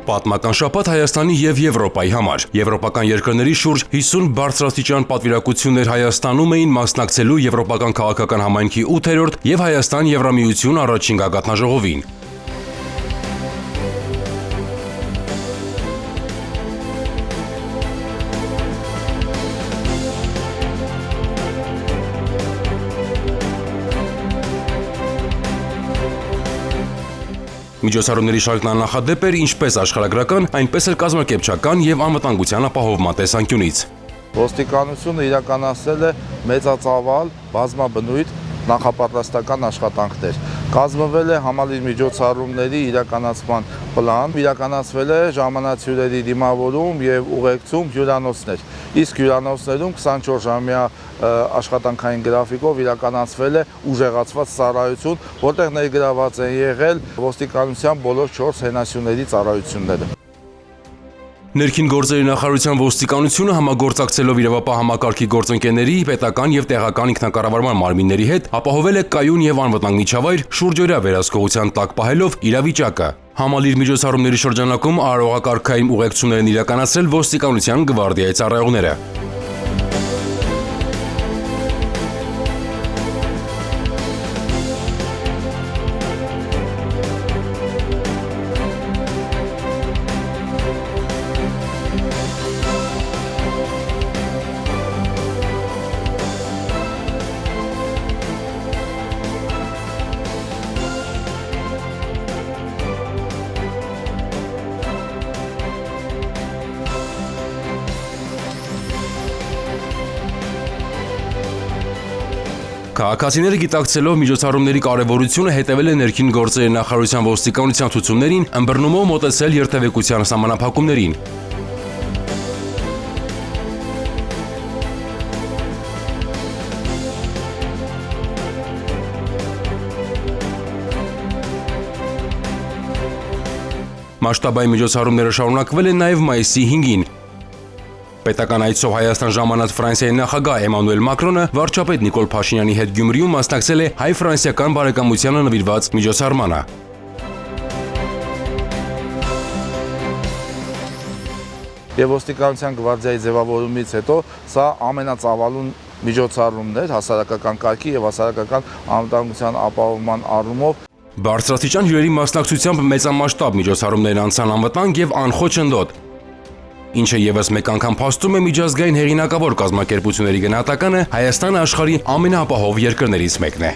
Պատմական շաբաթ Հայաստանի եւ Եվրոպայի համար։ Եվրոպական երկրների շուրջ 50 բարձրաստիճան պատվիրակություններ Հայաստանում էին մասնակցելու Եվրոպական քաղաքական համայնքի 8-րդ եւ Հայաստան-Եվրամիություն առաջին գագաթնաժողովին։ Միջոցառումների շարքն աննախադեպ էր ինչպես աշխարհագրական, այնպես էլ կազմակերպչական եւ անվտանգության ապահովման տեսանկյունից։ Ոստիկանությունը իրականացրել է մեծածավալ բազմաբնույթ նախապատրաստական աշխատանքներ։ Կազմվել է համալիր միջոցառումների իրականացման պլան, իրականացվել է ժամանացյուրերի դիմավորում եւ ուղեկցում հյուրանոցներ։ Իսկ հյուրանոցներում 24-ժամյա աշխատանքային գրաֆիկով իրականացվել է ուժեղացված ծառայություն, որտեղ ներգրաված են եղել ոստիկանության բոլոր 4 հենասյուների ծառայությունները։ Ներքին գործերի նախարարության ոստիկանությունը համագործակցելով իրավապահ համակարգի գործընկերների, պետական եւ տեղական ինքնակառավարման մարմինների հետ ապահովել է կայուն եւ անվտանգ միջավայր շուրջօրյա վերահսկողության տակ պահելով իրավիճակը։ Համալիր միջոցառումների շրջանակում արարողակարգային ուղեկցումներ են իրականացրել ոստիկանության գվարդիայի ծառայողները։ Քաղաքացիները գիտակցելով միջոցառումների կարևորությունը հետևել են ներքին գործերի նախարարության ոստիկանության ցուցումներին, ըմբռնումով մոտեցել երթևեկության սահմանափակումներին։ Մասշտաբային միջոցառումները շարունակվել են նաև մայիսի 5-ին։ Պետական այցով Հայաստան ժամանած Ֆրանսիայի նախագահ Էմանուել Մակրոնը վարչապետ Նիկոլ Փաշինյանի հետ Գյումրիում մասնակցել է հայ-ֆրանսիական բարեկամությանը նվիրված միջոցառմանը։ Եվ ոստիկանության գվարդիայի ձևավորումից հետո սա ամենածավալուն միջոցառումն էր հասարակական կարգի եւ հասարակական անվտանգության ապահովման առումով։ Բարձրաստիճան հյուրերի մասնակցությամբ մեծամասշտաբ միջոցառումներ անցան անվտանգ եւ անխոչնդոտ, ինչը եւս մեկ անգամ փաստում է միջազգային հեղինակավոր կազմակերպությունների գնահատականը Հայաստանը աշխարհի ամենաապահով երկրներից մեկն է։